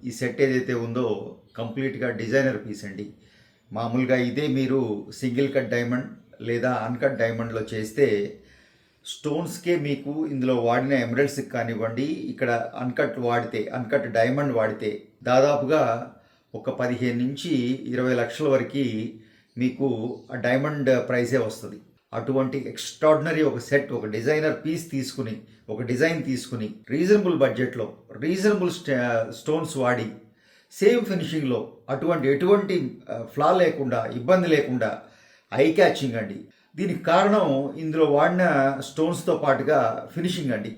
ఈ సెట్ ఏదైతే ఉందో కంప్లీట్గా డిజైనర్ పీస్ అండి. మామూలుగా ఇదే మీరు సింగిల్ కట్ డైమండ్ లేదా అన్కట్ డైమండ్లో చేస్తే స్టోన్స్కే మీకు ఇందులో వాడిన ఎమరల్డ్స్కి కానివ్వండి, ఇక్కడ అన్కట్ డైమండ్ వాడితే దాదాపుగా ఒక 15 నుంచి 20 లక్షల వరకు మీకు ఆ డైమండ్ ప్రైసే వస్తుంది. అటువంటి ఎక్స్ట్రాడినరీ ఒక సెట్, ఒక డిజైనర్ పీస్ తీసుకుని, ఒక డిజైన్ తీసుకుని రీజనబుల్ బడ్జెట్లో రీజనబుల్ స్టోన్స్ వాడి సేమ్ ఫినిషింగ్లో ఎటువంటి ఫ్లా లేకుండా, ఇబ్బంది లేకుండా ఐ క్యాచింగ్ అండి. దీనికి కారణం ఇందులో వాడిన స్టోన్స్తో పాటుగా ఫినిషింగ్ అండి.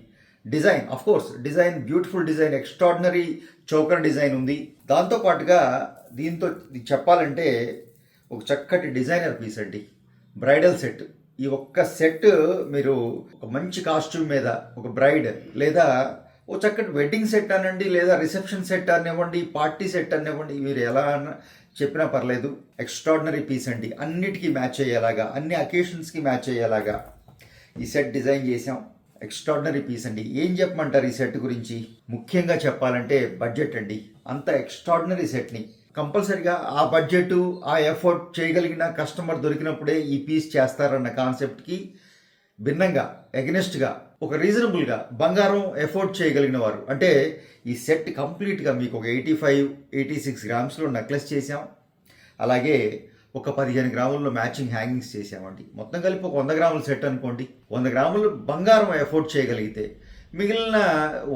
Design, of course design, beautiful design, extraordinary choker design ఉంది. దాంతో పాటుగా దీంతో చెప్పాలంటే ఒక చక్కటి డిజైనర్ పీస్ అండి, బ్రైడల్ సెట్. ఈ ఒక్క సెట్ మీరు ఒక మంచి కాస్ట్యూమ్ మీద ఒక బ్రైడ్ లేదా ఓ చక్కటి వెడ్డింగ్ సెట్ అనండి, లేదా రిసెప్షన్ సెట్ అనివ్వండి, పార్టీ సెట్ అనివ్వండి, మీరు ఎలా చెప్పినా పర్లేదు. ఎక్స్ట్రాడినరీ పీస్ అండి, అన్నిటికీ మ్యాచ్ అయ్యేలాగా, అన్ని అకేషన్స్కి మ్యాచ్ అయ్యేలాగా ఈ సెట్ డిజైన్ చేసాం. ఎక్స్ట్రాడినరీ పీస్ అండి. ఏం చెప్పమంటారు ఈ సెట్ గురించి? ముఖ్యంగా చెప్పాలంటే బడ్జెట్ అండి. అంత ఎక్స్ట్రాడినరీ సెట్ని కంపల్సరిగా ఆ బడ్జెట్, ఆ ఎఫర్ట్ చేయగలిగిన కస్టమర్ దొరికినప్పుడే ఈ పీస్ చేస్తారన్న కాన్సెప్ట్కి భిన్నంగా, ఎగనెస్ట్గా, ఒక రీజనబుల్గా బంగారం ఎఫోర్డ్ చేయగలిగిన వారు, అంటే ఈ సెట్ కంప్లీట్గా మీకు ఒక 85-86 గ్రామ్స్లో నెక్లెస్ చేసాం. అలాగే ఒక 15 గ్రాముల్లో మ్యాచింగ్ హ్యాంగింగ్స్ చేసామండి. మొత్తం కలిపి ఒక 100 గ్రాముల సెట్ అనుకోండి. 100 గ్రాములు బంగారం ఎఫోర్డ్ చేయగలిగితే మిగిలిన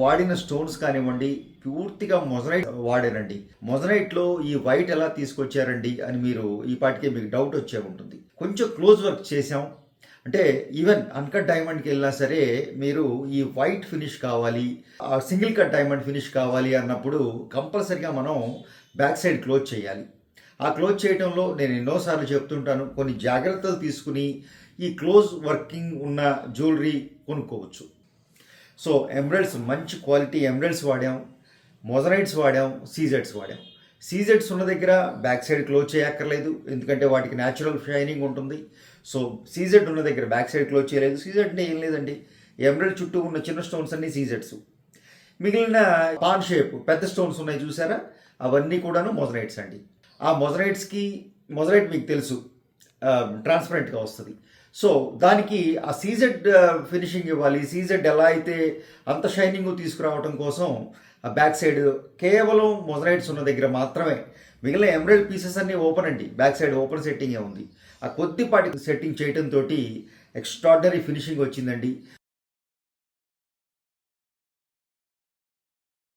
వాడిన స్టోన్స్ కానివ్వండి పూర్తిగా మొజనైట్ వాడారండి. మొజనైట్లో ఈ వైట్ ఎలా తీసుకొచ్చారండి అని మీరు ఈ పాటికే మీకు డౌట్ వచ్చే ఉంటుంది. కొంచెం క్లోజ్ వర్క్ చేసాం. అంటే ఈవెన్ అన్కట్ డైమండ్కి వెళ్ళినా సరే మీరు ఈ వైట్ ఫినిష్ కావాలి, సింగిల్ కట్ డైమండ్ ఫినిష్ కావాలి అన్నప్పుడు కంపల్సరిగా మనం బ్యాక్ సైడ్ క్లోజ్ చేయాలి. ఆ క్లోజ్ చేయడంలో నేను ఎన్నోసార్లు చెప్తుంటాను, కొన్ని జాగ్రత్తలు తీసుకుని ఈ క్లోజ్ వర్కింగ్ ఉన్న జ్యువెలరీ కొనుక్కోవచ్చు. సో ఎమరల్డ్స్, మంచి క్వాలిటీ ఎమరల్డ్స్ వాడాం, మొజనైట్స్ వాడాం, సీజెడ్స్ వాడాం. సీజెడ్స్ ఉన్న దగ్గర బ్యాక్ సైడ్ క్లోజ్ చేయక్కర్లేదు, ఎందుకంటే వాటికి న్యాచురల్ షైనింగ్ ఉంటుంది. సో సీజెడ్ ఉన్న దగ్గర బ్యాక్ సైడ్ క్లోజ్ చేయలేదు. సీజెడ్ అంటే ఏం లేదండి, ఎమరల్డ్ చుట్టూ ఉన్న చిన్న స్టోన్స్ అన్ని సీజెడ్స్. మిగిలిన పాన్ షేప్ పెద్ద స్టోన్స్ ఉన్నాయి చూసారా, అవన్నీ కూడాను మొజనైట్స్ అండి. ఆ మొజనైట్ మీకు తెలుసు ట్రాన్స్పరెంట్గా వస్తుంది. సో దానికి ఆ సీజెడ్ ఫినిషింగ్ ఇవ్వాలి. సీజెడ్ ఎలా అయితే అంత షైనింగ్ తీసుకురావడం కోసం ఆ బ్యాక్ సైడ్ కేవలం మొజనైట్స్ ఉన్న దగ్గర మాత్రమే, మిగిలిన ఎమరల్డ్ పీసెస్ అన్నీ ఓపెన్ అండి, బ్యాక్ సైడ్ ఓపెన్ సెట్టింగే ఉంది. ఆ కొద్దిపాటి సెట్టింగ్ చేయడంతో ఎక్స్ట్రాడినరీ ఫినిషింగ్ వచ్చిందండి.